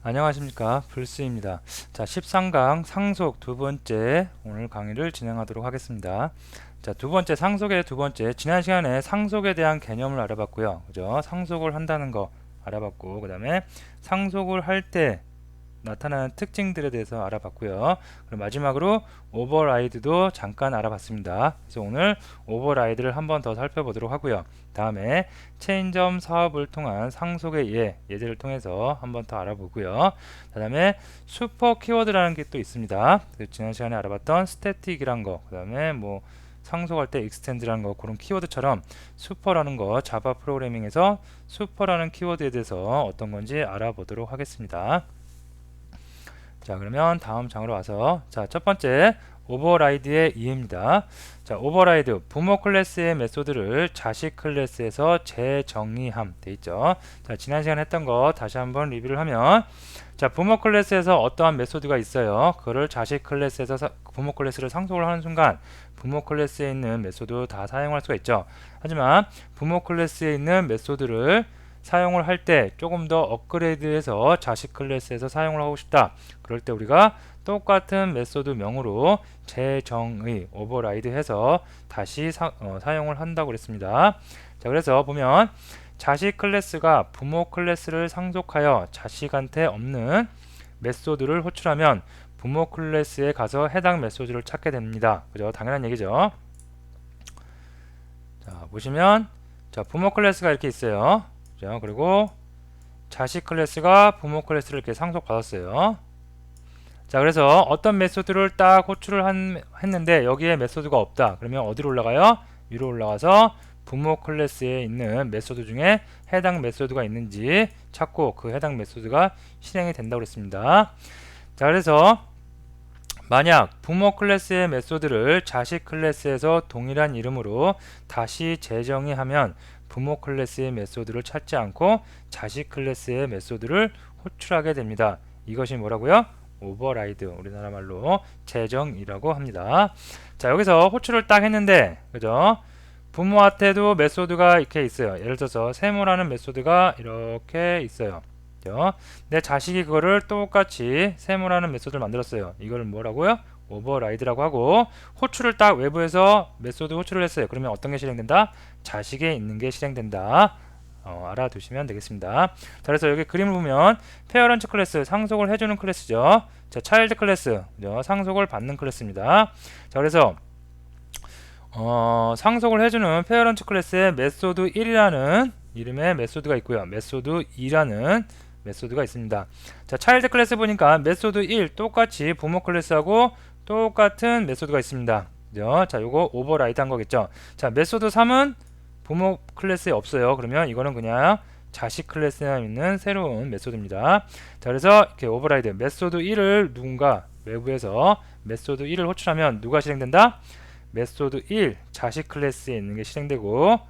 안녕하십니까, 불스입니다. 자, 13강 상속 두 번째 오늘 강의를 진행하도록 하겠습니다. 자, 두 번째 상속의 두 번째, 지난 시간에 상속에 대한 개념을 알아봤고요. 그죠? 상속을 한다는 거 알아봤고, 그 다음에 상속을 할 때 나타나는 특징들에 대해서 알아봤고요. 그리고 마지막으로 오버라이드도 잠깐 알아봤습니다. 그래서 오늘 오버라이드를 한번 더 살펴보도록 하고요. 다음에 체인점 사업을 통한 상속의 예제를 통해서 한번 더 알아보고요. 그 다음에 슈퍼 키워드라는 게 또 있습니다. 지난 시간에 알아봤던 스태틱이란 거, 그 다음에 뭐 상속할 때 익스텐드라는 거, 그런 키워드처럼 슈퍼라는 거, 자바 프로그래밍에서 슈퍼라는 키워드에 대해서 어떤 건지 알아보도록 하겠습니다. 자, 그러면 다음 장으로 와서, 자, 첫 번째 오버라이드의 이해입니다. 자, 오버라이드, 부모 클래스의 메소드를 자식 클래스에서 재정의함 돼 있죠. 자, 지난 시간에 했던 거 다시 한번 리뷰를 하면, 자, 부모 클래스에서 어떠한 메소드가 있어요. 그거를 자식 클래스에서 부모 클래스를 상속을 하는 순간 부모 클래스에 있는 메소드 다 사용할 수가 있죠. 하지만 부모 클래스에 있는 메소드를 사용을 할 때 조금 더 업그레이드해서 자식 클래스에서 사용을 하고 싶다. 그럴 때 우리가 똑같은 메소드 명으로 재정의 오버라이드 해서 다시 사용을 한다고 그랬습니다. 자, 그래서 보면 자식 클래스가 부모 클래스를 상속하여 자식한테 없는 메소드를 호출하면 부모 클래스에 가서 해당 메소드를 찾게 됩니다. 그죠? 당연한 얘기죠. 자, 보시면 자, 부모 클래스가 이렇게 있어요. 그죠? 그리고 자식 클래스가 부모 클래스를 이렇게 상속받았어요. 자, 그래서 어떤 메소드를 딱 호출을 했는데 여기에 메소드가 없다. 그러면 어디로 올라가요? 위로 올라가서 부모 클래스에 있는 메소드 중에 해당 메소드가 있는지 찾고 그 해당 메소드가 실행이 된다고 그랬습니다. 자, 그래서 만약 부모 클래스의 메소드를 자식 클래스에서 동일한 이름으로 다시 재정의하면 부모 클래스의 메소드를 찾지 않고 자식 클래스의 메소드를 호출하게 됩니다. 이것이 뭐라고요? 오버라이드, 우리나라 말로 재정이라고 합니다. 자, 여기서 호출을 딱 했는데, 그죠? 부모한테도 메소드가 이렇게 있어요. 예를 들어서 세모라는 메소드가 이렇게 있어요. 그죠? 내 자식이 그거를 똑같이 세모라는 메소드를 만들었어요. 이걸 뭐라고요? 오버라이드라고 하고, 호출을 딱 외부에서 메소드 호출을 했어요. 그러면 어떤 게 실행된다? 자식에 있는 게 실행된다. 알아두시면 되겠습니다. 자, 그래서 여기 그림을 보면 페어런트 클래스, 상속을 해주는 클래스죠. 자, 차일드 클래스, 그죠? 상속을 받는 클래스입니다. 자, 그래서 상속을 해주는 페어런트 클래스에 메소드 1이라는 이름의 메소드가 있고요. 메소드 2라는 메소드가 있습니다. 자, 차일드 클래스 보니까 메소드 1 똑같이 부모 클래스하고 똑같은 메소드가 있습니다. 그죠? 자, 요거 오버라이드 한 거겠죠. 자, 메소드 3은 부모 클래스에 없어요. 그러면 이거는 그냥 자식 클래스에 있는 새로운 메소드입니다. 자, 그래서 이렇게 오버라이드 메소드 1을 누군가 외부에서 메소드 1을 호출하면 누가 실행된다? 메소드 1 자식 클래스에 있는 게 실행되고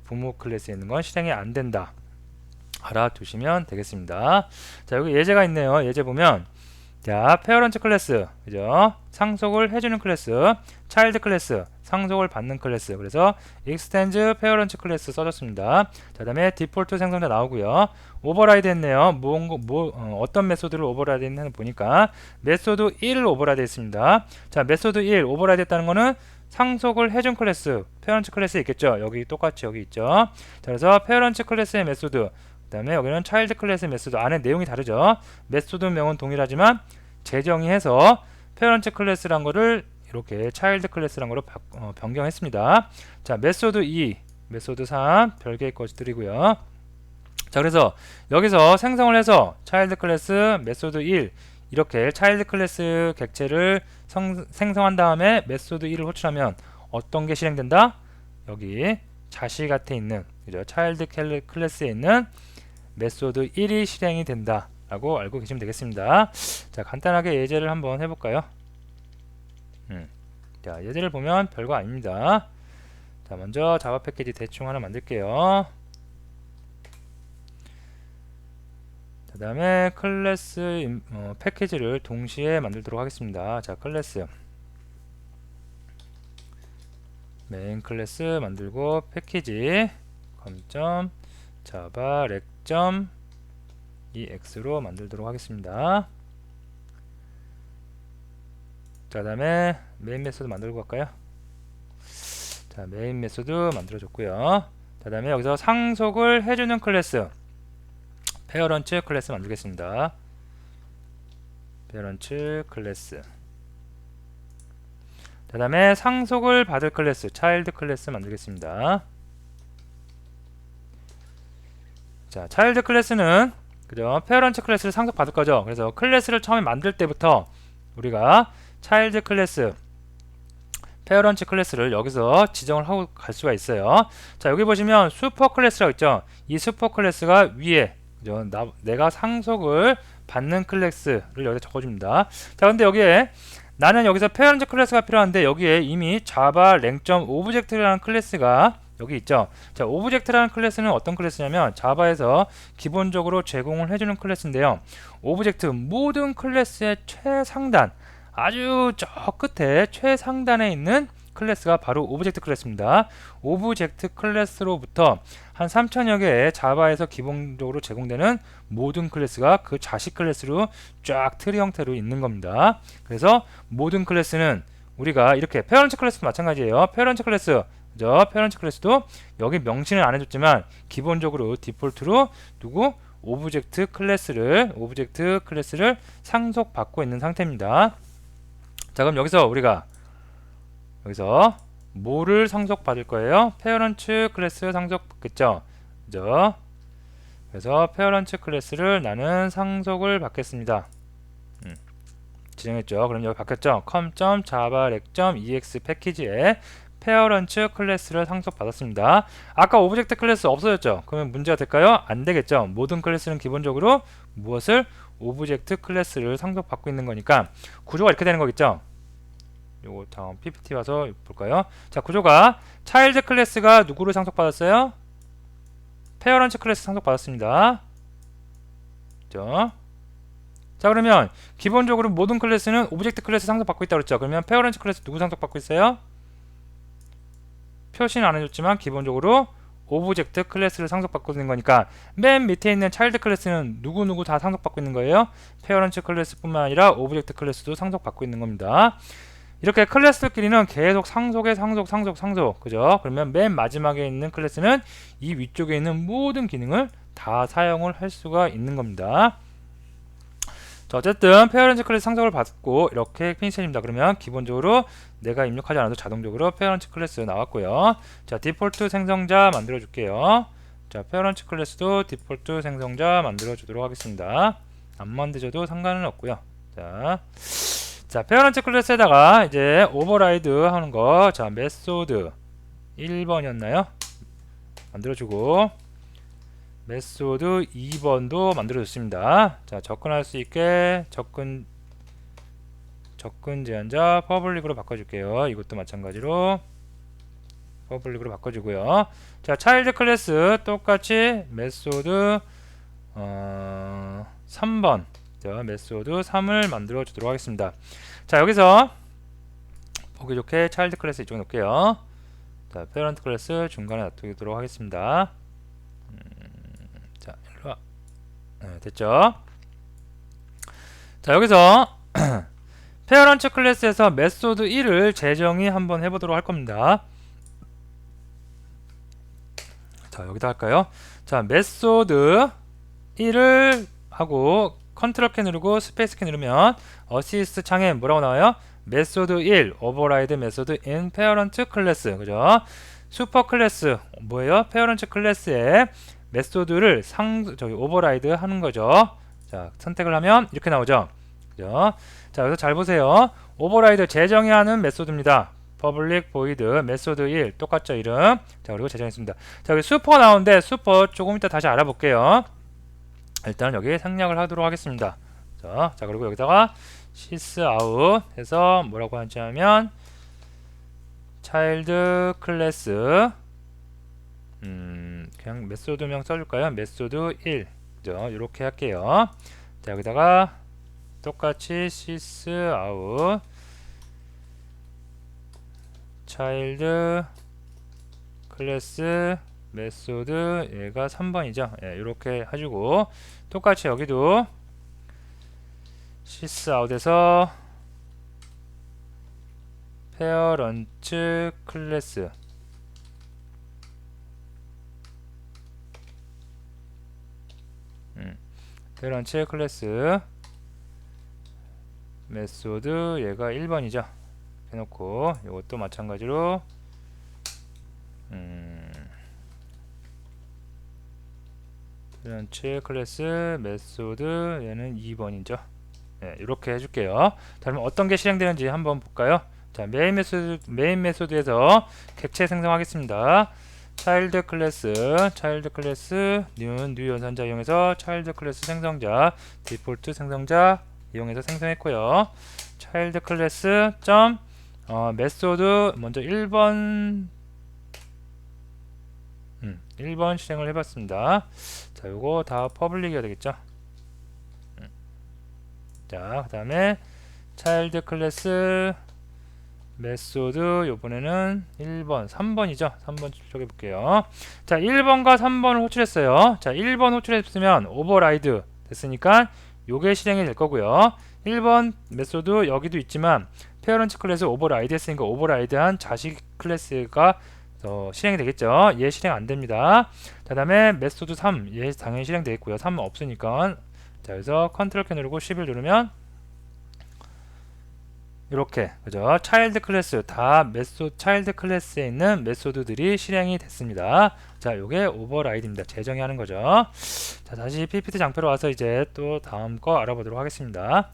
부모 클래스에 있는 건 실행이 안 된다. 알아두시면 되겠습니다. 자, 여기 예제가 있네요. 예제 보면 자, 페어런트 클래스, 그죠? 상속을 해주는 클래스, 차일드 클래스, 상속을 받는 클래스. 그래서 extends 페어런트 클래스 써줬습니다. 자, 다음에 디폴트 생성자 나오고요. 오버라이드 했네요. 어떤 메소드를 오버라이드 했나 보니까 메소드 1을 오버라이드 했습니다. 자, 메소드 1 오버라이드 했다는 거는 상속을 해준 클래스, 페어런트 클래스 있겠죠? 여기 똑같이 여기 있죠? 자, 그래서 페어런트 클래스의 메소드, 그 다음에 여기는 차일드 클래스의 메소드, 안에 내용이 다르죠? 메소드 명은 동일하지만 재정의해서 페어런트 클래스란 거를 이렇게 차일드 클래스란 거로 변경했습니다. 자, 메소드 2, 메소드 3 별개의 것들이고요. 자, 그래서 여기서 생성을 해서 차일드 클래스, 메소드 1 이렇게 차일드 클래스 객체를 생성한 다음에 메소드 1을 호출하면 어떤 게 실행된다? 여기 자식한테 있는, 그죠? 차일드 클래스에 있는 메소드 1이 실행이 된다 라고 알고 계시면 되겠습니다. 자, 간단하게 예제를 한번 해볼까요? 자, 예제를 보면 별거 아닙니다. 자, 먼저 자바 패키지 대충 하나 만들게요. 그 다음에 클래스 패키지를 동시에 만들도록 하겠습니다. 자, 클래스 메인 클래스 만들고 패키지 검점 자바 렉점 ex로 만들도록 하겠습니다. 자, 그 다음에 메인 메소드 만들고 갈까요? 자, 메인 메소드 만들어줬고요. 그 다음에 여기서 상속을 해주는 클래스 페어런츠 클래스 만들겠습니다. 페어런츠 클래스. 그 다음에 상속을 받을 클래스 차일드 클래스 만들겠습니다. 자, 차일드 클래스는 그죠? 페어런츠 클래스를 상속 받을 거죠. 그래서 클래스를 처음에 만들 때부터 우리가 차일드 클래스 페어런츠 클래스를 여기서 지정을 하고 갈 수가 있어요. 자, 여기 보시면 슈퍼 클래스라고 있죠. 이 슈퍼 클래스가 위에 그죠? 내가 상속을 받는 클래스를 여기다 적어줍니다. 자, 근데 여기에 나는 여기서 페어런츠 클래스가 필요한데 여기에 이미 자바 랭점 오브젝트라는 클래스가 여기 있죠. 자, 오브젝트라는 클래스는 어떤 클래스냐면 자바에서 기본적으로 제공을 해주는 클래스인데요. 오브젝트 모든 클래스의 최상단 아주 저 끝에 최상단에 있는 클래스가 바로 오브젝트 클래스입니다. 오브젝트 클래스로부터 한 3000여 개의 자바에서 기본적으로 제공되는 모든 클래스가 그 자식 클래스로 쫙 트리 형태로 있는 겁니다. 그래서 모든 클래스는 우리가 이렇게 페어런츠 클래스도 마찬가지예요. 페어런츠 클래스 그죠? 페어런츠 클래스도 여기 명시는 안 해줬지만 기본적으로 디폴트로 누구? 오브젝트 클래스를 상속받고 있는 상태입니다. 자, 그럼 여기서 우리가 뭐를 상속받을 거예요? 페어런츠 클래스 상속받겠죠? 그죠? 그래서 페어런츠 클래스를 나는 상속을 받겠습니다. 지정했죠? 그럼 여기 바뀌었죠? com.java.ex 패키지에 페어런츠 클래스를 상속받았습니다. 아까 오브젝트 클래스 없어졌죠? 그러면 문제가 될까요? 안 되겠죠? 모든 클래스는 기본적으로 무엇을? 오브젝트 클래스를 상속받고 있는 거니까 구조가 이렇게 되는 거겠죠? 요거 다음 PPT 와서 볼까요? 자, 구조가 차일드 클래스가 누구를 상속받았어요? 페어런츠 클래스 상속받았습니다. 그죠? 자, 그러면 기본적으로 모든 클래스는 오브젝트 클래스 상속받고 있다고 그랬죠? 그러면 페어런츠 클래스 누구 상속받고 있어요? 표시는 안 해줬지만 기본적으로 오브젝트 클래스를 상속받고 있는 거니까 맨 밑에 있는 차일드 클래스는 누구누구 다 상속받고 있는 거예요. 페어런츠 클래스뿐만 아니라 오브젝트 클래스도 상속받고 있는 겁니다. 이렇게 클래스들끼리는 계속 상속 그죠? 그러면 맨 마지막에 있는 클래스는 이 위쪽에 있는 모든 기능을 다 사용을 할 수가 있는 겁니다. 자, 어쨌든 페어런츠 클래스 상속을 받고 이렇게 피니시입니다. 그러면 기본적으로 내가 입력하지 않아도 자동적으로 페어런츠 클래스 나왔고요. 자, 디폴트 생성자 만들어 줄게요. 자, 페어런츠 클래스도 디폴트 생성자 만들어 주도록 하겠습니다. 안 만드셔도 상관은 없고요. 자, 페어런츠 클래스에다가 이제 오버라이드 하는 거, 자, 메소드 1번이었나요? 만들어주고 메소드 2번도 만들어줬습니다. 자, 접근할 수 있게 접근 제한자 퍼블릭으로 바꿔줄게요. 이것도 마찬가지로 퍼블릭으로 바꿔주고요. 자, 차일드 클래스 똑같이 메소드 3번 자, 메소드 3을 만들어 주도록 하겠습니다. 자, 여기서 보기 좋게 차일드 클래스 이쪽에 놓을게요. 자, 페어런트 클래스 중간에 놔두도록 하겠습니다. 자, 일로와. 네, 됐죠? 자, 여기서 페어런트 클래스에서 메소드 1을 재정의 한번 해보도록 할 겁니다. 자, 여기다 할까요? 자, 메소드 1을 하고 컨트롤 키 누르고 스페이스 키 누르면 어시스트 창에 뭐라고 나와요? 메소드 1 오버라이드 메소드 in 페어런트 클래스 그죠? 슈퍼 클래스 뭐예요? 페어런트 클래스에 메소드를 저기 오버라이드 하는 거죠. 자, 선택을 하면 이렇게 나오죠. 그죠? 자, 여기서 잘 보세요. 오버라이드 재정의하는 메소드입니다. public void 메소드 1 똑같죠, 이름. 자, 그리고 재정했습니다. 자, 여기 슈퍼 나오는데 슈퍼 조금 이따 다시 알아볼게요. 일단 여기 생략을 하도록 하겠습니다. 자, 그리고 여기다가 sysout 해서 뭐라고 하냐면 child 클래스 그냥 메소드명 써줄까요? 메소드 1 그죠? 이렇게 할게요. 자, 여기다가 똑같이 sysout child 클래스 메소드 얘가 3번이죠. 예, 이렇게 해주고 똑같이 여기도 sysout에서 parent 클래스 parent 클래스 메소드 얘가 1번이죠. 해놓고 이것도 마찬가지로 parent 클래스 메소드 얘는 2번이죠. 네, 이렇게 해줄게요. 자, 그러면 어떤 게 실행되는지 한번 볼까요? 자, 메인 메소드에서 객체 생성하겠습니다. 차일드 클래스 new 연산자 이용해서 차일드 클래스 생성자 디폴트 생성자 이용해서 생성했고요. 차일드 클래스 점 메소드 먼저 1번 1번 실행을 해봤습니다. 자, 요거 다 퍼블릭이어야 되겠죠. 자, 그 다음에 차일드 클래스 메소드 요번에는 1번 3번이죠. 3번 쪽에 볼게요. 자, 1번과 3번을 호출했어요. 자, 1번 호출했으면 오버라이드 됐으니까 요게 실행이 될 거고요. 1번 메소드 여기도 있지만 페어런트 클래스 오버라이드 했으니까 오버라이드한 자식 클래스가 실행이 되겠죠. 얘 실행 안 됩니다. 자, 그다음에 메소드 3 얘 당연히 실행되겠고요. 3 없으니까 자, 그래서 컨트롤 키 누르고 10을 누르면 이렇게 그죠? 차일드 클래스 다 차일드 클래스에 있는 메소드들이 실행이 됐습니다. 자, 요게 오버라이드입니다. 재정의 하는 거죠. 자, 다시 ppt 장표로 와서 이제 또 다음 거 알아보도록 하겠습니다.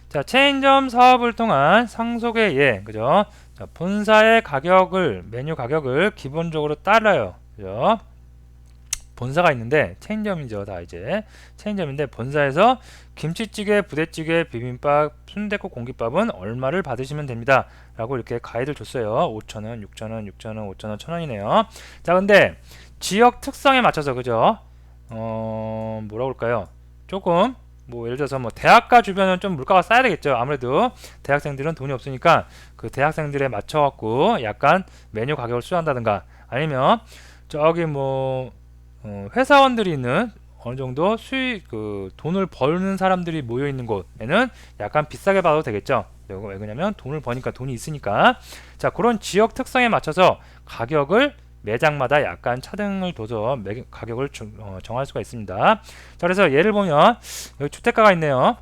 자, 체인점 사업을 통한 상속의 예, 그죠? 자, 본사의 가격을 메뉴 가격을 기본적으로 따라요. 그죠? 본사가 있는데 체인점이죠. 다 이제 체인점인데 본사에서 김치찌개, 부대찌개, 비빔밥, 순댓국, 공깃밥은 얼마를 받으시면 됩니다 라고 이렇게 가이드를 줬어요. 5,000원, 6,000원, 6,000원, 5,000원, 1,000원이네요. 자, 근데 지역 특성에 맞춰서 그죠? 뭐라고 할까요? 조금 뭐 예를 들어서 뭐 대학가 주변은 좀 물가가 싸야 되겠죠. 아무래도 대학생들은 돈이 없으니까 그 대학생들에 맞춰 갖고 약간 메뉴 가격을 수정한다든가 아니면 저기 뭐 회사원들이 있는 어느 정도 수익 돈을 버는 사람들이 모여 있는 곳에는 약간 비싸게 받아도 되겠죠. 왜 그러냐면 돈을 버니까 돈이 있으니까. 자, 그런 지역 특성에 맞춰서 가격을 매장마다 약간 차등을 둬서 가격을 정할 수가 있습니다. 자, 그래서 예를 보면 여기 주택가가 있네요.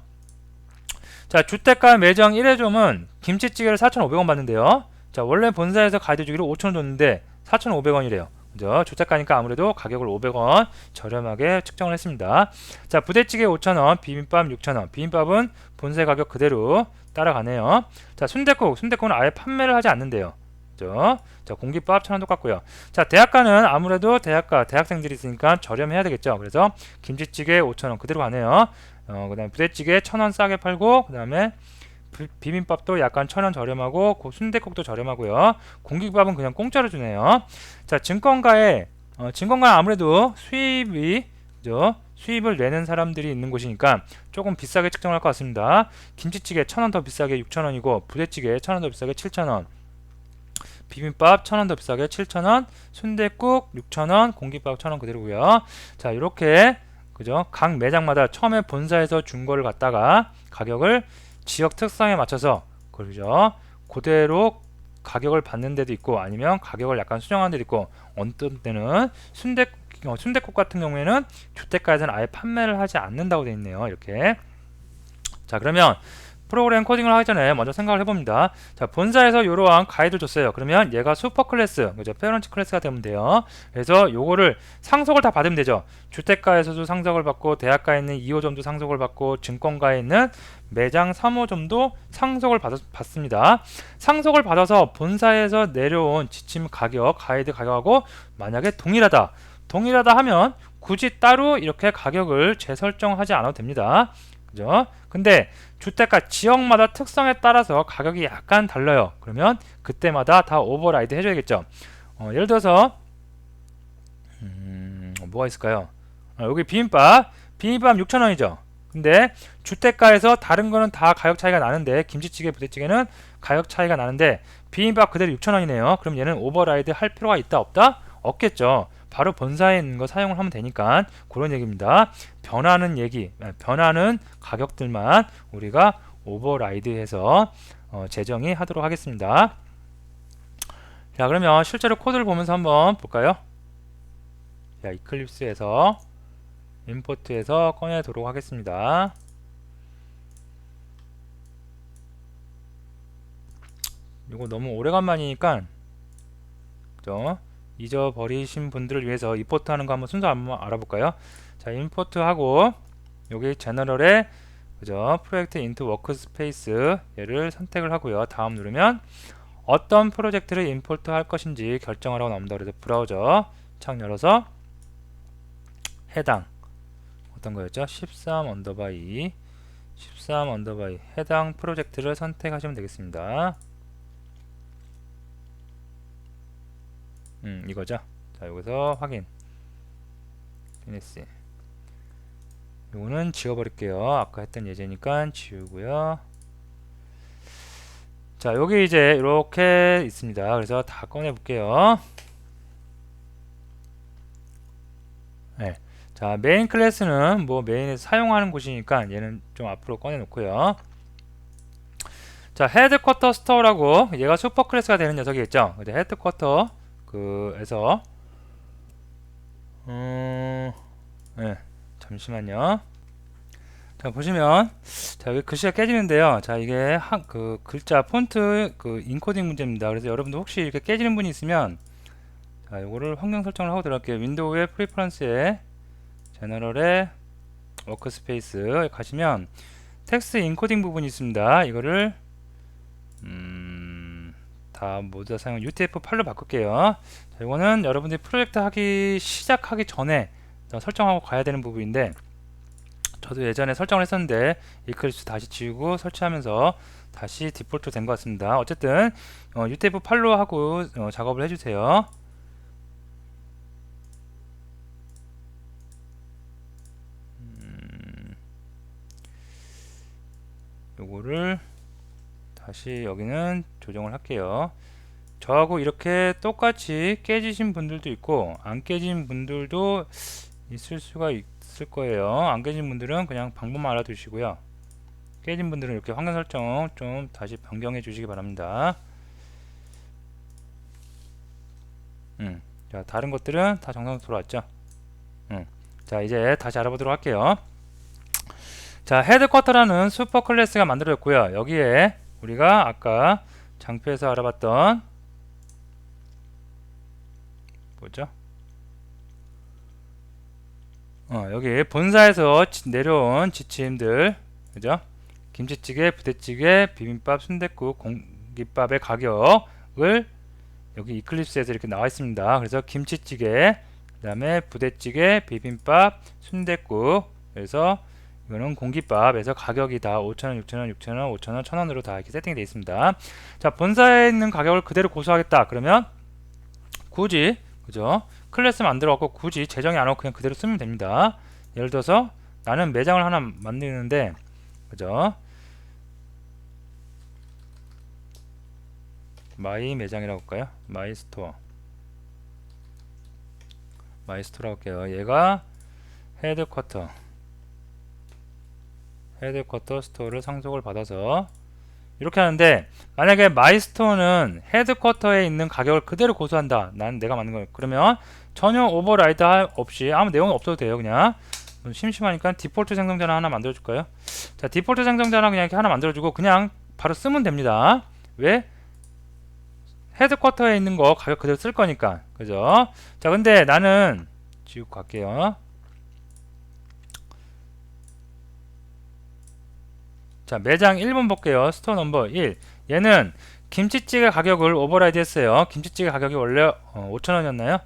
자, 주택가 매장 1회점은 김치찌개를 4,500원 받는데요. 자, 원래 본사에서 가이드 주기로 5,000원 줬는데 4,500원이래요. 그죠? 주택가니까 아무래도 가격을 500원 저렴하게 측정을 했습니다. 자, 부대찌개 5,000원, 비빔밥 6,000원. 비빔밥은 본사 가격 그대로 따라가네요. 자, 순댓국은 아예 판매를 하지 않는데요. 그죠? 자, 공깃밥 1,000원 똑같고요. 자, 대학가는 아무래도 대학생들이 있으니까 저렴해야 되겠죠. 그래서 김치찌개 5,000원 그대로 가네요. 그 다음에 부대찌개 1,000원 싸게 팔고, 그 다음에 비빔밥도 약간 1,000원 저렴하고 순댓국도 저렴하고요. 공깃밥은 그냥 공짜로 주네요. 자, 증권가는 아무래도 수입을 내는 사람들이 있는 곳이니까 조금 비싸게 측정할 것 같습니다. 김치찌개 1,000원 더 비싸게 6,000원이고 부대찌개 1,000원 더 비싸게 7,000원, 비빔밥 1,000원 더 비싸게 7,000원, 순댓국 6,000원, 공깃밥 1,000원 그대로고요. 자, 이렇게 그죠? 각 매장마다 처음에 본사에서 준 거를 갖다가 가격을 지역 특성에 맞춰서 그죠? 그대로 가격을 받는 데도 있고 아니면 가격을 약간 수정하는 데도 있고 어떤 때는 순댓국 같은 경우에는 주택가에서는 아예 판매를 하지 않는다고 되어 있네요. 이렇게. 자, 그러면 프로그램 코딩을 하기 전에 먼저 생각을 해봅니다. 자, 본사에서 이러한 가이드를 줬어요. 그러면 얘가 슈퍼 클래스, 그죠? 페어런트 클래스가 되면 돼요. 그래서 요거를 상속을 다 받으면 되죠. 주택가에서도 상속을 받고, 대학가에 있는 2호점도 상속을 받고, 증권가에 있는 매장 3호점도 상속을 받습니다. 상속을 받아서 본사에서 내려온 지침 가격, 가이드 가격하고 만약에 동일하다 하면 굳이 따로 이렇게 가격을 재설정하지 않아도 됩니다. 그죠? 근데 주택가 지역마다 특성에 따라서 가격이 약간 달라요. 그러면 그때마다 다 오버라이드 해줘야겠죠. 예를 들어서 뭐가 있을까요? 여기 비빔밥 6,000원이죠. 근데 주택가에서 다른 거는 다 가격 차이가 나는데 김치찌개, 부대찌개는 가격 차이가 나는데 비빔밥 그대로 6,000원이네요. 그럼 얘는 오버라이드 할 필요가 있다 없다? 없겠죠. 바로 본사에 있는 거 사용을 하면 되니까 그런 얘기입니다. 변하는 얘기, 변하는 가격들만 우리가 오버라이드해서 재정의 하도록 하겠습니다. 자, 그러면 실제로 코드를 보면서 한번 볼까요? 자, 이클립스에서 임포트해서 꺼내도록 하겠습니다. 이거 너무 오래간만이니까 그죠? 잊어버리신 분들을 위해서 임포트 하는 거 한번 순서 한번 알아볼까요? 자, 임포트 하고 여기 제너럴에 그죠? 프로젝트 인투 워크스페이스 얘를 선택을 하고요. 다음 누르면 어떤 프로젝트를 임포트 할 것인지 결정하라고 나옵니다. 그래서 브라우저 창 열어서 해당 어떤 거였죠? 13 언더바 13 언더바 2 해당 프로젝트를 선택하시면 되겠습니다. 이거죠. 자, 여기서 확인. 피니시. 요거는 지워버릴게요. 아까 했던 예제니까 지우고요. 자, 여기 이제 이렇게 있습니다. 그래서 다 꺼내 볼게요. 네. 자, 메인 클래스는 뭐 메인에서 사용하는 곳이니까 얘는 좀 앞으로 꺼내 놓고요. 자, 헤드쿼터 스토어라고 얘가 슈퍼 클래스가 되는 녀석이겠죠. 근데 헤드쿼터 그에서 네, 잠시만요. 자, 보시면 자, 여기 글씨가 깨지는데요. 자, 이게 그 글자 폰트 그 인코딩 문제입니다. 그래서 여러분들 혹시 이렇게 깨지는 분이 있으면 자, 요거를 환경 설정을 하고 들어갈게요. 윈도우의 프리퍼런스에 제너럴에 워크스페이스 가시면 텍스트 인코딩 부분이 있습니다. 이거를 다 모두 다 사용 UTF-8로 바꿀게요. 자, 이거는 여러분들이 프로젝트 시작하기 전에 설정하고 가야 되는 부분인데 저도 예전에 설정을 했었는데 이클립스 다시 지우고 설치하면서 다시 디폴트 된 것 같습니다. 어쨌든 UTF-8로 하고 작업을 해주세요. 요거를 다시 여기는 조정을 할게요. 저하고 이렇게 똑같이 깨지신 분들도 있고 안 깨진 분들도 있을 수가 있을 거예요. 안 깨진 분들은 그냥 방법만 알아두시고요. 깨진 분들은 이렇게 환경 설정 좀 다시 변경해 주시기 바랍니다. 자, 다른 것들은 다 정상으로 돌아왔죠. 자, 이제 다시 알아보도록 할게요. 자, 헤드쿼터라는 슈퍼 클래스가 만들어졌고요. 여기에 우리가 아까 장표에서 알아봤던 뭐죠? 여기 본사에서 내려온 지침들, 그죠? 김치찌개, 부대찌개, 비빔밥, 순댓국, 공깃밥의 가격을 여기 이클립스에서 이렇게 나와 있습니다. 그래서 김치찌개, 그 다음에 부대찌개, 비빔밥, 순댓국, 그래서 이거는 공깃밥에서 가격이 다 5,000원, 6,000원, 6,000원, 5,000원, 1,000원으로 다 이렇게 세팅이 되어 있습니다. 자, 본사에 있는 가격을 그대로 고수하겠다. 그러면 굳이 그죠? 클래스 만들어갖고 굳이 재정이 안 하고 그냥 그대로 쓰면 됩니다. 예를 들어서 나는 매장을 하나 만드는데 그죠? 마이 매장이라고 할까요? 마이 스토어 마이스토라고 할게요. 얘가 헤드쿼터 스토어를 상속을 받아서 이렇게 하는데 만약에 마이스토어는 헤드쿼터에 있는 가격을 그대로 고수한다. 난 내가 만든 거예요. 그러면 전혀 오버라이드 없이 아무 내용이 없어도 돼요. 그냥 심심하니까 디폴트 생성자를 하나 만들어 줄까요? 자, 디폴트 생성자를 그냥 이렇게 하나 만들어 주고 그냥 바로 쓰면 됩니다. 왜? 헤드쿼터에 있는 거 가격 그대로 쓸 거니까. 그죠? 자, 근데 나는 지우고 갈게요. 자, 매장 1번 볼게요. 스토어 넘버 1. 얘는 김치찌개 가격을 오버라이드 했어요. 김치찌개 가격이 원래 5,000원이었나요?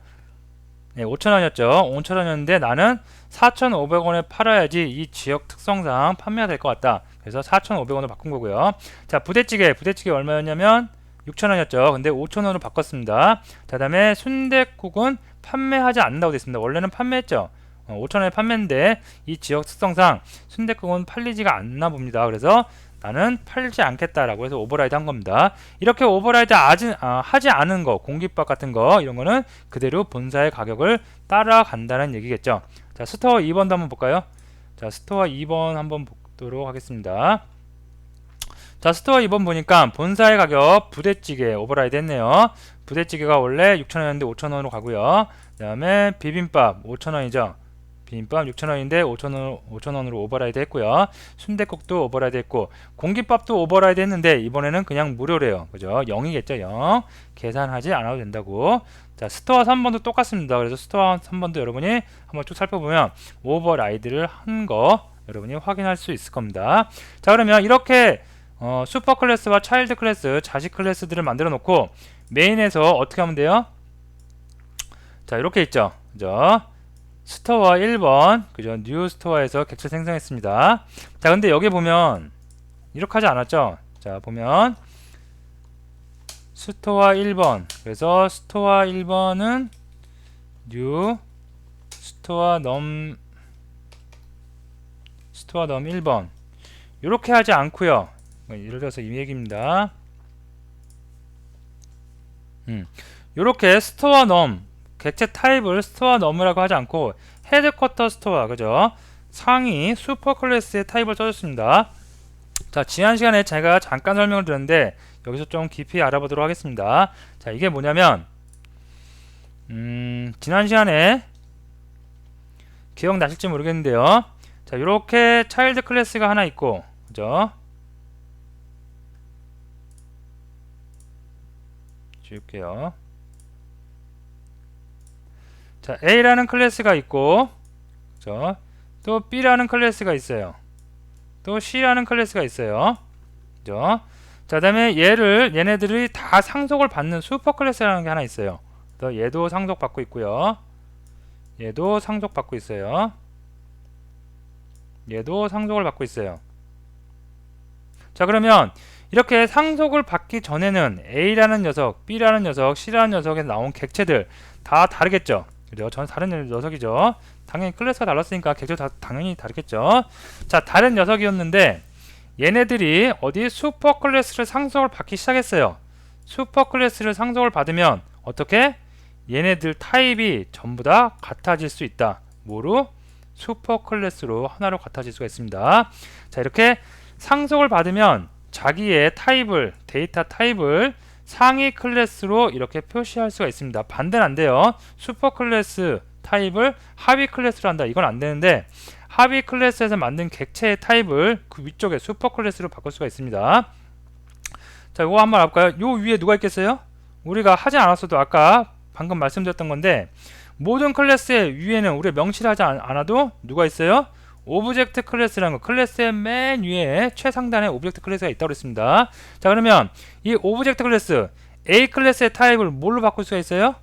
네, 5,000원이었죠. 5,000원이었는데 나는 4,500원에 팔아야지 이 지역 특성상 판매가 될 것 같다. 그래서 4,500원으로 바꾼 거고요. 자, 부대찌개 얼마였냐면 6,000원이었죠. 근데 5,000원으로 바꿨습니다. 자, 다음에 순댓국은 판매하지 않는다고 되어 있습니다. 원래는 판매했죠. 5,000원에 판매인데 이 지역 특성상 순댓국은 팔리지가 않나 봅니다. 그래서 나는 팔지 않겠다라고 해서 오버라이드 한 겁니다. 이렇게 오버라이드 하지 않은 거, 공깃밥 같은 거 이런 거는 그대로 본사의 가격을 따라간다는 얘기겠죠. 자, 스토어 2번도 한번 볼까요? 자, 스토어 2번 한번 보도록 하겠습니다. 자, 스토어 2번 보니까 본사의 가격 부대찌개 오버라이드 했네요. 부대찌개가 원래 6,000원이었는데 5,000원으로 가고요. 그 다음에 비빔밥 5,000원이죠. 비빔밥 6,000원인데 5,000원으로 오버라이드 했고요. 순댓국도 오버라이드 했고, 공깃밥도 오버라이드 했는데 이번에는 그냥 무료래요. 그죠? 0이겠죠? 0. 계산하지 않아도 된다고. 자, 스토어 3번도 똑같습니다. 그래서 스토어 3번도 여러분이 한번 쭉 살펴보면 오버라이드를 한 거 여러분이 확인할 수 있을 겁니다. 자, 그러면 이렇게 슈퍼 클래스와 차일드 클래스, 자식 클래스들을 만들어 놓고 메인에서 어떻게 하면 돼요? 자, 이렇게 있죠. 그죠? 스토어 1번, 그죠? 뉴 스토어에서 객체 생성했습니다. 자, 근데 여기 보면 이렇게 하지 않았죠? 자, 보면 스토어 1번, 그래서 스토어 1번은 뉴 스토어 넘 1번 이렇게 하지 않고요. 예를 들어서 이 얘기입니다. 이렇게 스토어 넘 객체 타입을 스토어 넘으라고 하지 않고 헤드쿼터 스토어, 그죠? 상위 슈퍼 클래스의 타입을 써줬습니다. 자, 지난 시간에 제가 잠깐 설명을 드렸는데 여기서 좀 깊이 알아보도록 하겠습니다. 자, 이게 뭐냐면 지난 시간에 기억나실지 모르겠는데요. 자, 이렇게 차일드 클래스가 하나 있고, 그죠? 지울게요. 자, A라는 클래스가 있고, 그죠? 또 B라는 클래스가 있어요. 또 C라는 클래스가 있어요. 그죠? 자, 그 다음에 얘네들이 다 상속을 받는 슈퍼 클래스라는 게 하나 있어요. 그래서 얘도 상속받고 있고요. 얘도 상속받고 있어요. 얘도 상속을 받고 있어요. 자, 그러면 이렇게 상속을 받기 전에는 A라는 녀석, B라는 녀석, C라는 녀석에 나온 객체들 다 다르겠죠. 그죠? 전 다른 녀석이죠. 당연히 클래스가 달랐으니까 객체도 당연히 다르겠죠. 자, 다른 녀석이었는데 얘네들이 어디 슈퍼 클래스를 상속을 받기 시작했어요. 슈퍼 클래스를 상속을 받으면 어떻게? 얘네들 타입이 전부 다 같아질 수 있다. 뭐로? 슈퍼 클래스로 하나로 같아질 수가 있습니다. 자, 이렇게 상속을 받으면 자기의 타입을, 데이터 타입을 상위 클래스로 이렇게 표시할 수가 있습니다. 반대는 안 돼요. 슈퍼 클래스 타입을 하위 클래스로 한다. 이건 안 되는데 하위 클래스에서 만든 객체의 타입을 그 위쪽에 슈퍼 클래스로 바꿀 수가 있습니다. 자, 이거 한번 볼까요? 요 위에 누가 있겠어요? 우리가 하지 않았어도 아까 방금 말씀드렸던 건데 모든 클래스의 위에는 우리가 명시하지 않아도 누가 있어요? 오브젝트 클래스라는 거, 클래스의 맨 위에 최상단에 오브젝트 클래스가 있다고 그랬습니다. 자, 그러면 이 오브젝트 클래스 A 클래스의 타입을 뭘로 바꿀 수가 있어요?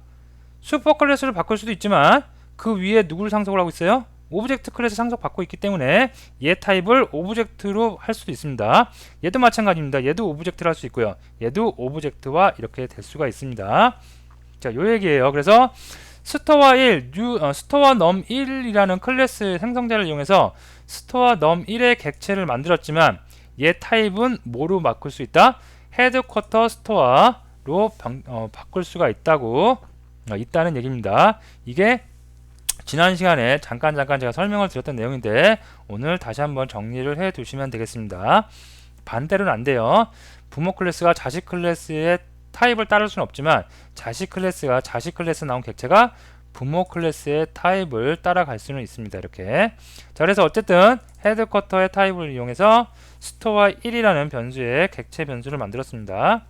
슈퍼 클래스로 바꿀 수도 있지만 그 위에 누구를 상속을 하고 있어요? 오브젝트 클래스 상속 받고 있기 때문에 얘 타입을 오브젝트로 할 수도 있습니다. 얘도 마찬가지입니다. 얘도 오브젝트를 할 수 있고요. 얘도 오브젝트와 이렇게 될 수가 있습니다. 자, 요 얘기예요. 그래서 스토어 1, 스토어 넘 1이라는 클래스 생성자를 이용해서 스토어 넘 1의 객체를 만들었지만 얘 타입은 뭐로 바꿀 수 있다? 헤드쿼터 스토어로 바꿀 수가 있다는 얘기입니다. 이게 지난 시간에 잠깐 제가 설명을 드렸던 내용인데 오늘 다시 한번 정리를 해 두시면 되겠습니다. 반대로는 안 돼요. 부모 클래스가 자식 클래스의 타입을 따를 수는 없지만 자식 클래스가 자식 클래스 나온 객체가 부모 클래스의 타입을 따라갈 수는 있습니다. 이렇게. 자, 그래서 어쨌든 헤드쿼터의 타입을 이용해서 스토어 1이라는 변수의 객체 변수를 만들었습니다.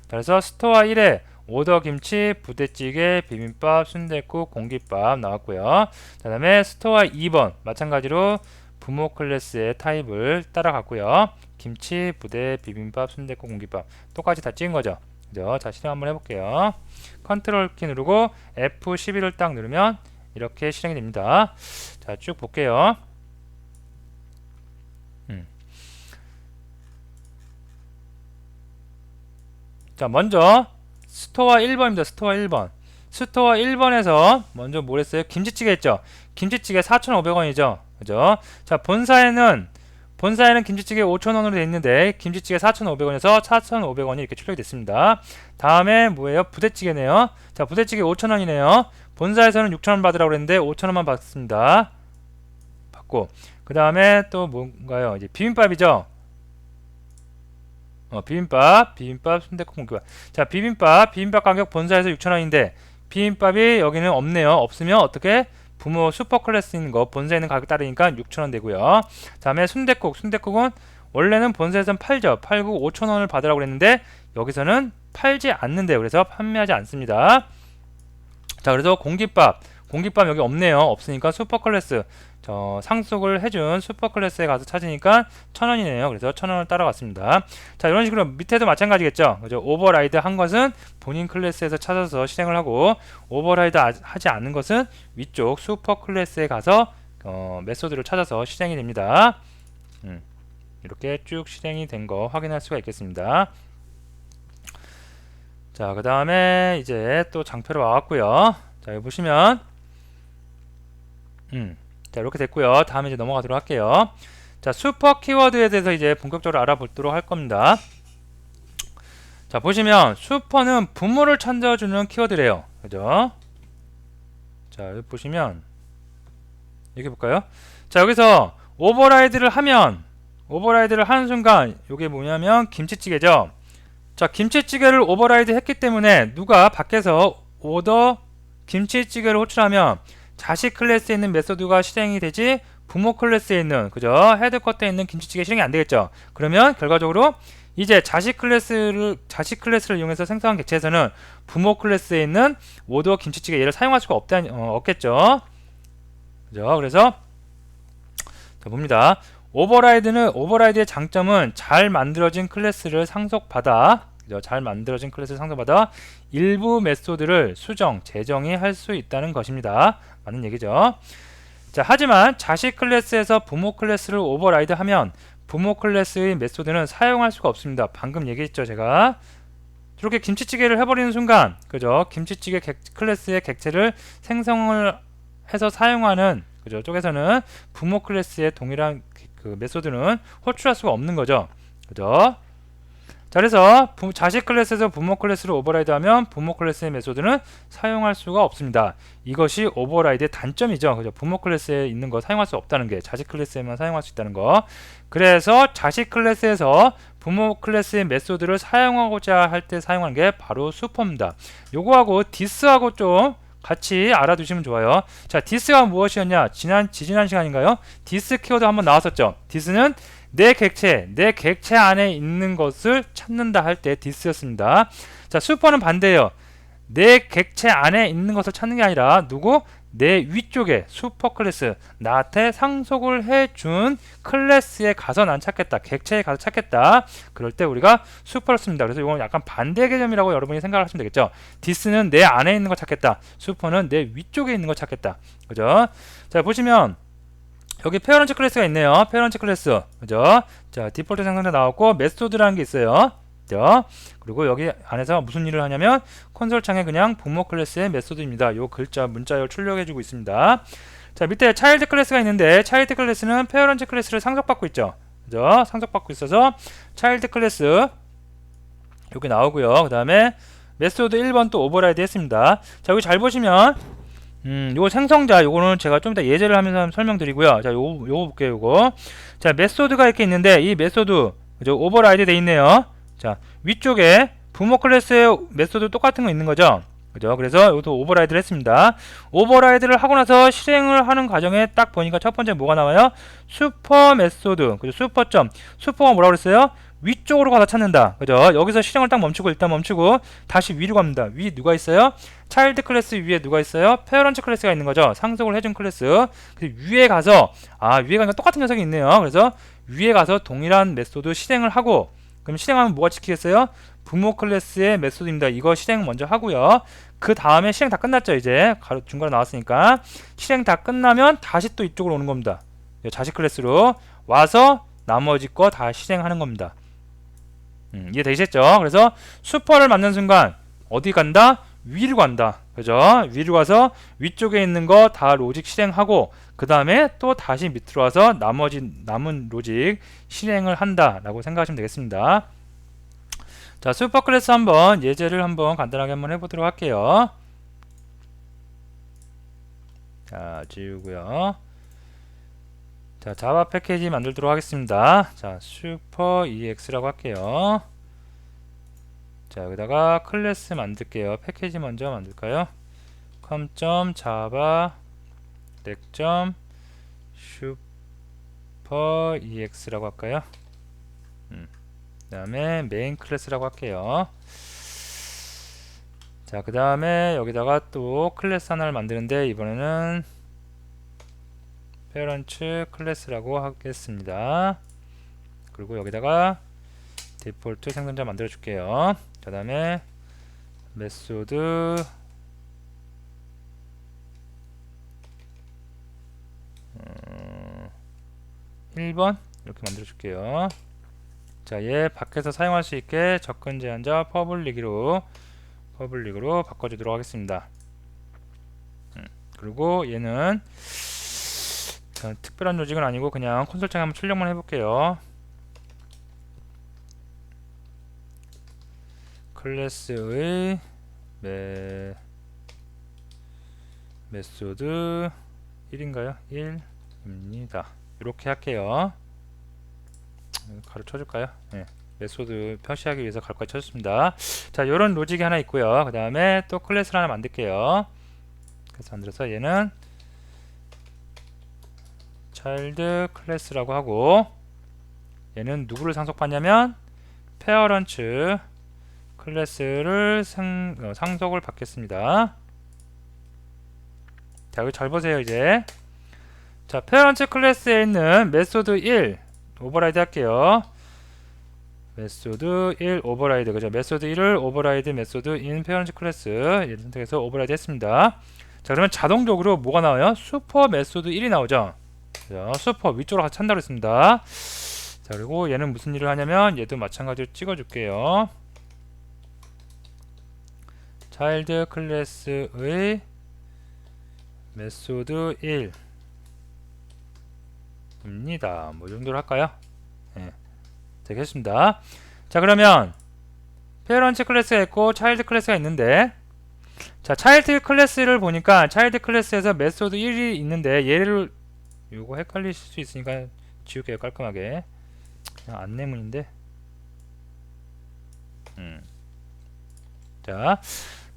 그래서 스토어 1에 오더 김치, 부대찌개, 비빔밥, 순댓국, 공깃밥 나왔고요. 그 다음에 스토어 2번 마찬가지로 부모 클래스의 타입을 따라갔고요. 김치, 부대, 비빔밥, 순댓국, 공깃밥 똑같이 다 찍은 거죠. 그죠? 자, 실행 한번 해볼게요. 컨트롤 키 누르고 F11을 딱 누르면 이렇게 실행이 됩니다. 자, 쭉 볼게요. 자, 먼저 스토어 1번입니다. 스토어 1번. 스토어 1번에서 먼저 뭘 했어요? 김치찌개 했죠? 김치찌개 4,500원이죠? 그죠? 자, 본사에는 본사에는 김치찌개 5,000원으로 되어 있는데 김치찌개 4,500원에서 4,500원이 이렇게 출력이 됐습니다. 다음에 뭐예요? 부대찌개네요. 자, 부대찌개 5,000원이네요. 본사에서는 6,000원 받으라고 했는데 5,000원만 받습니다. 받고 그 다음에 또 뭔가요? 이제 비빔밥이죠. 비빔밥 순댓국 공기밥. 자, 비빔밥 가격 본사에서 6,000원인데 비빔밥이 여기는 없네요. 없으면 어떻게? 부모 슈퍼클래스 있는 거 본사에 있는 가격 따르니까 6,000원 되고요. 다음에 순댓국은 원래는 본사에서는 팔죠. 팔고 5,000원을 받으라고 그랬는데 여기서는 팔지 않는데요. 그래서 판매하지 않습니다. 자, 그래서 공깃밥 여기 없네요. 없으니까 슈퍼클래스 상속을 해준 슈퍼클래스에 가서 찾으니까 1,000원이네요. 그래서 1,000원을 따라갔습니다. 자, 이런 식으로 밑에도 마찬가지겠죠. 그죠? 오버라이드 한 것은 본인 클래스에서 찾아서 실행을 하고 오버라이드 하지 않는 것은 위쪽 슈퍼클래스에 가서 메소드를 찾아서 실행이 됩니다. 이렇게 쭉 실행이 된 거 확인할 수가 있겠습니다. 자, 그 다음에 이제 또 장표로 와왔고요. 자, 여기 보시면 자, 이렇게 됐고요. 다음에 이제 넘어가도록 할게요. 자, 슈퍼 키워드에 대해서 이제 본격적으로 알아보도록 할 겁니다. 자, 보시면 슈퍼는 부모를 찾아주는 키워드래요. 그죠? 자, 여기 보시면 이렇게 볼까요? 자, 여기서 오버라이드를 하는 순간 이게 뭐냐면 김치찌개죠. 자, 김치찌개를 오버라이드 했기 때문에 누가 밖에서 오더 김치찌개를 호출하면 자식 클래스에 있는 메소드가 실행이 되지 부모 클래스에 있는 그죠? 헤드쿼터에 있는 김치찌개 실행이 안 되겠죠. 그러면 결과적으로 이제 자식 클래스를 이용해서 생성한 객체에서는 부모 클래스에 있는 오더 김치찌개 얘를 사용할 수가 없겠죠. 그죠? 그래서 자, 봅니다. 오버라이드의 장점은 잘 만들어진 클래스를 상속받아 일부 메소드를 재정이 할 수 있다는 것입니다. 맞는 얘기죠. 자, 하지만 자식 클래스에서 부모 클래스를 오버라이드 하면 부모 클래스의 메소드는 사용할 수가 없습니다. 방금 얘기했죠, 제가. 저렇게 김치찌개를 해버리는 순간, 그죠? 김치찌개 클래스의 객체를 생성을 해서 사용하는 그죠? 쪽에서는 부모 클래스의 동일한 그 메소드는 호출할 수가 없는 거죠. 그죠? 자, 그래서 자식 클래스에서 부모 클래스를 오버라이드하면 부모 클래스의 메소드는 사용할 수가 없습니다. 이것이 오버라이드의 단점이죠. 그죠? 부모 클래스에 있는 거 사용할 수 없다는 게 자식 클래스에만 사용할 수 있다는 거. 그래서 자식 클래스에서 부모 클래스의 메소드를 사용하고자 할 때 사용하는 게 바로 슈퍼입니다. 요거하고 디스하고 좀 같이 알아두시면 좋아요. 자, 디스가 무엇이었냐? 지난 시간인가요? 디스 키워드 한번 나왔었죠. 디스는 내 객체 안에 있는 것을 찾는다 할 때 디스였습니다. 자, 슈퍼는 반대예요. 내 객체 안에 있는 것을 찾는 게 아니라 내 위쪽에 슈퍼 클래스 나한테 상속을 해준 클래스에 가서 난 찾겠다. 객체에 가서 찾겠다. 그럴 때 우리가 슈퍼를 씁니다. 그래서 이건 약간 반대 개념이라고 여러분이 생각을 하시면 되겠죠. 디스는 내 안에 있는 거 찾겠다. 슈퍼는 내 위쪽에 있는 거 찾겠다. 그죠? 자, 보시면 여기 페어런트 클래스가 있네요. 페어런트 클래스. 그죠? 자, 디폴트 생성자 나왔고 메소드라는 게 있어요. 그죠? 그리고 여기 안에서 무슨 일을 하냐면 콘솔 창에 그냥 부모 클래스의 메소드입니다. 요 문자열 출력해 주고 있습니다. 자, 밑에 차일드 클래스가 있는데 차일드 클래스는 페어런트 클래스를 상속받고 있죠. 그죠? 상속받고 있어서 차일드 클래스 여기 나오고요. 그 다음에 메소드 1번 또 오버라이드 했습니다. 자, 여기 잘 보시면 요거 생성자 요거는 제가 좀 이따 예제를 하면서 설명드리고요. 자, 요거 볼게요. 요거. 자, 메소드가 이렇게 있는데 이 메소드 그죠? 오버라이드 돼 있네요. 자, 위쪽에 부모 클래스의 메소드 똑같은 거 있는 거죠. 그죠? 그래서 이것도 오버라이드를 했습니다. 오버라이드를 하고 나서 실행을 하는 과정에 딱 보니까 첫 번째 뭐가 나와요? 슈퍼 메소드. 그죠? 슈퍼가 뭐라고 그랬어요? 위쪽으로 가서 찾는다. 그죠? 여기서 실행을 딱 일단 멈추고 다시 위로 갑니다. 위 누가 있어요? 차일드 클래스 위에 누가 있어요? 페어런트 클래스가 있는 거죠. 상속을 해준 클래스. 그래서 위에 가서 위에 가니까 똑같은 녀석이 있네요. 그래서 위에 가서 동일한 메소드 실행을 하고 그럼 실행하면 뭐가 찍히겠어요? 부모 클래스의 메소드입니다. 이거 실행 먼저 하고요. 그 다음에 실행 다 끝났죠. 이제 중간에 나왔으니까 실행 다 끝나면 다시 또 이쪽으로 오는 겁니다. 자식 클래스로 와서 나머지 거 다 실행하는 겁니다. 이해되시겠죠? 그래서 슈퍼를 만든 순간 어디 간다? 위로 간다. 그죠? 위로 가서 위쪽에 있는 거 다 로직 실행하고 그 다음에 또 다시 밑으로 와서 나머지 남은 로직 실행을 한다 라고 생각하시면 되겠습니다. 자, 슈퍼 클래스 한번 예제를 한번 간단하게 한번 해보도록 할게요. 자, 지우고요. 자, 자바 패키지 만들도록 하겠습니다. 자, 슈퍼 ex라고 할게요. 자, 여기다가 클래스 만들게요. 패키지 먼저 만들까요? com.java 슈퍼 ex라고 할까요? 그 다음에 메인 클래스라고 할게요. 자, 그 다음에 여기다가 또 클래스 하나를 만드는데 이번에는 페어런츠 클래스라고 하겠습니다. 그리고 여기다가 디폴트 생성자 만들어 줄게요. 그 다음에 메소드 1번 이렇게 만들어 줄게요. 자, 얘 밖에서 사용할 수 있게 접근 제한자 퍼블릭으로 바꿔주도록 하겠습니다. 그리고 얘는 특별한 로직은 아니고 그냥 콘솔창에 한번 출력만 해볼게요. 클래스의 메소드 1인가요? 1입니다. 이렇게 할게요. 가르쳐 줄까요? 네. 메소드 표시하기 위해서 가르쳐 줬습니다. 자, 요런 로직이 하나 있고요. 그 다음에 또 클래스를 하나 만들게요. 그래서 만들어서 얘는 차일드 클래스라고 하고, 얘는 누구를 상속받냐면 페어런츠 클래스를 상속을 받겠습니다. 자, 여기 잘 보세요. 이제 자, 페어런츠 클래스에 있는 메소드 1 오버라이드 할게요. 메소드 1 오버라이드, 그죠? 메소드 1을 오버라이드 메소드 인 페어런츠 클래스 얘를 선택해서 오버라이드 했습니다. 자, 그러면 자동적으로 뭐가 나와요? 슈퍼 메소드 1이 나오죠. 그죠? 슈퍼 위쪽으로 같이 한다고 했습니다. 자, 그리고 얘는 무슨 일을 하냐면 얘도 마찬가지로 찍어줄게요. 차일드 클래스의 메소드 1 입니다. 뭐 이 정도로 할까요? 네, 되겠습니다. 자, 그러면 페어런츠 클래스가 있고 차일드 클래스가 있는데, 자, 차일드 클래스를 보니까 차일드 클래스에서 메소드 1이 있는데 얘를 요거 헷갈리실 수 있으니까 지울게요. 깔끔하게. 그냥 안내문인데. 자,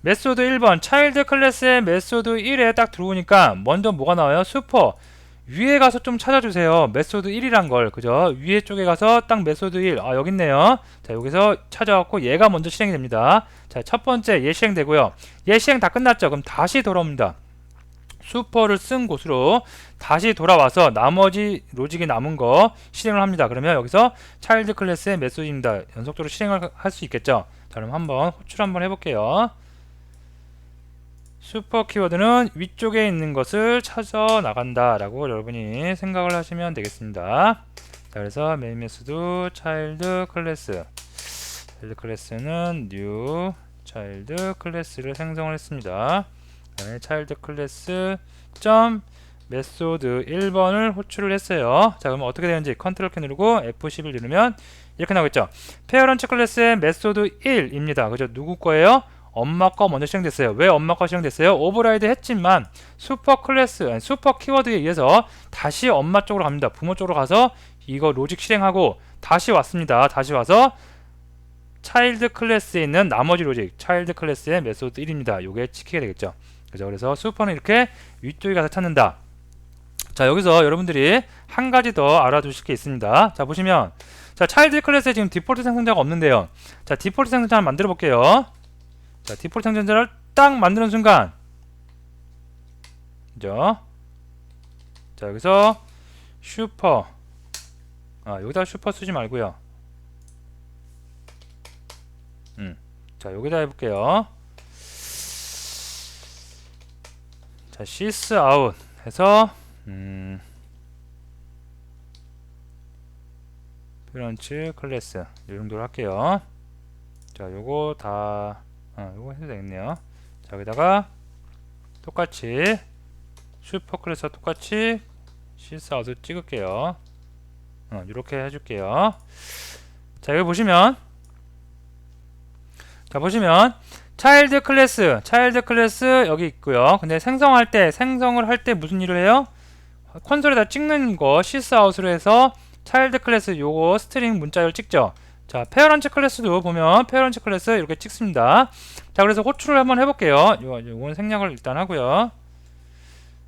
메소드 1번 차일드 클래스의 메소드 1에 딱 들어오니까 먼저 뭐가 나와요? 슈퍼 위에 가서 좀 찾아주세요. 메소드 1이란 걸, 그죠? 위에 쪽에 가서 딱 메소드 1, 아, 여기 있네요. 자, 여기서 찾아갖고 얘가 먼저 실행이 됩니다. 자, 첫 번째 얘 실행되고요. 얘 실행 다 끝났죠? 그럼 다시 돌아옵니다. 슈퍼를 쓴 곳으로 다시 돌아와서 나머지 로직이 남은 거 실행을 합니다. 그러면 여기서 차일드 클래스의 메소드입니다. 연속적으로 실행을 할 수 있겠죠? 자, 그럼 한번 호출 한번 해볼게요. 슈퍼 키워드는 위쪽에 있는 것을 찾아 나간다 라고 여러분이 생각을 하시면 되겠습니다. 자, 그래서 메인 메소드 차일드 클래스는 new 차일드 클래스를 생성을 했습니다. 그 다음에 차일드 클래스 점 메소드 1번을 호출을 했어요. 자, 그러면 어떻게 되는지 컨트롤 키 누르고 F11 누르면 이렇게 나오겠죠. 페어런츠 클래스의 메소드 1입니다. 그죠? 누구 거예요? 엄마 거 먼저 실행됐어요. 왜 엄마 거 실행됐어요? 오버라이드 했지만 슈퍼 클래스, 슈퍼 키워드에 의해서 다시 엄마 쪽으로 갑니다. 부모 쪽으로 가서 이거 로직 실행하고 다시 왔습니다. 다시 와서 차일드 클래스에 있는 나머지 로직, 차일드 클래스의 메소드 1입니다. 요게 지키게 되겠죠. 그죠? 그래서 슈퍼는 이렇게 위쪽에 가서 찾는다. 자, 여기서 여러분들이 한 가지 더 알아두실 게 있습니다. 자, 보시면 자, 차일드 클래스에 지금 디폴트 생성자가 없는데요. 자, 디폴트 생성자 한번 만들어 볼게요. 자, 디폴트 생성자를 딱 만드는 순간, 그죠? 자, 여기서 슈퍼, 여기다 슈퍼 쓰지 말고요. 자, 여기다 해볼게요. 자, sys out 해서 페어런츠 클래스 이 정도로 할게요. 자, 요거 다 요거 해도 되겠네요. 자, 여기다가 똑같이 슈퍼 클래스와 똑같이 sysout 찍을게요. 이렇게 해줄게요. 자, 여기 보시면 차일드 클래스 여기 있고요. 근데 생성을 할 때 무슨 일을 해요? 콘솔에다 찍는 거 sysout으로 해서 차일드 클래스 요거 스트링 문자열 찍죠. 자, 페어런트 클래스도 보면 페어런트 클래스 이렇게 찍습니다. 자, 그래서 호출을 한번 해볼게요. 요건 생략을 일단 하고요.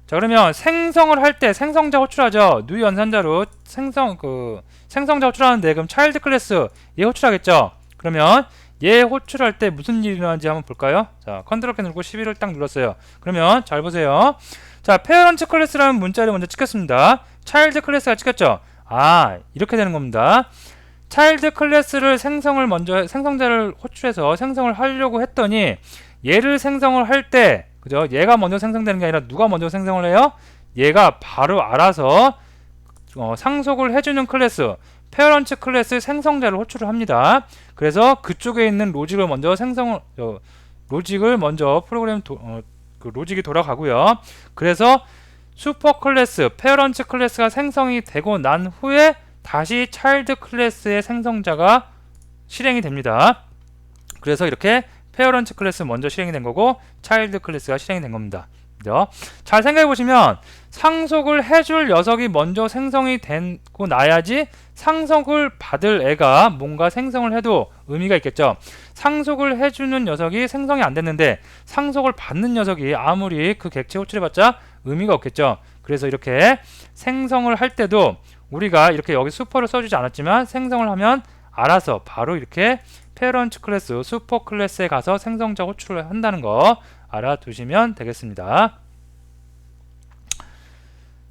자, 그러면 생성을 할 때 생성자 호출하죠. 누이 연산자로 생성자 호출하는데, 그럼 차일드 클래스 얘 호출하겠죠. 그러면 얘 호출할 때 무슨 일이 일어나는지 한번 볼까요? 자, 컨트롤 키 누르고 11을 딱 눌렀어요. 그러면 잘 보세요. 자, 페어런트 클래스라는 문자를 먼저 찍혔습니다. 차일드 클래스가 찍혔죠. 이렇게 되는 겁니다. 차일드 클래스를 생성자를 호출해서 생성을 하려고 했더니, 얘를 생성을 할 때, 그죠? 얘가 먼저 생성되는 게 아니라 누가 먼저 생성을 해요? 얘가 바로 알아서 상속을 해주는 클래스, 페어런트 클래스 생성자를 호출을 합니다. 그래서 그쪽에 있는 로직을 먼저 로직이 돌아가고요. 그래서 슈퍼 클래스, 페어런트 클래스가 생성이 되고 난 후에 다시 차일드 클래스의 생성자가 실행이 됩니다. 그래서 이렇게 페어런트 클래스 먼저 실행이 된 거고 차일드 클래스가 실행이 된 겁니다. 그죠? 잘 생각해 보시면 상속을 해줄 녀석이 먼저 생성이 되고 나야지 상속을 받을 애가 뭔가 생성을 해도 의미가 있겠죠. 상속을 해주는 녀석이 생성이 안 됐는데 상속을 받는 녀석이 아무리 그 객체 호출해봤자 의미가 없겠죠. 그래서 이렇게 생성을 할 때도 우리가 이렇게 여기 슈퍼를 써주지 않았지만 생성을 하면 알아서 바로 이렇게 페어런트 클래스, 슈퍼 클래스에 가서 생성자 호출을 한다는 거 알아두시면 되겠습니다.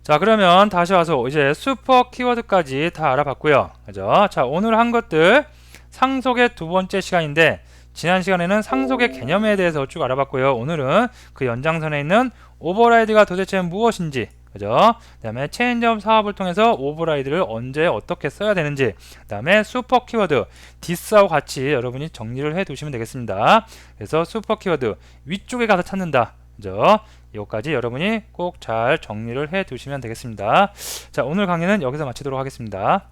자, 그러면 다시 와서 이제 슈퍼 키워드까지 다 알아봤고요. 그죠? 자, 오늘 한 것들 상속의 두 번째 시간인데, 지난 시간에는 상속의 개념에 대해서 쭉 알아봤고요. 오늘은 그 연장선에 있는 오버라이드가 도대체 무엇인지, 그죠? 그 다음에 체인점 사업을 통해서 오버라이드를 언제 어떻게 써야 되는지, 그 다음에 슈퍼 키워드 디스하고 같이 여러분이 정리를 해 두시면 되겠습니다. 그래서 슈퍼 키워드 위쪽에 가서 찾는다, 그죠? 이거까지 여러분이 꼭 잘 정리를 해 두시면 되겠습니다. 자, 오늘 강의는 여기서 마치도록 하겠습니다.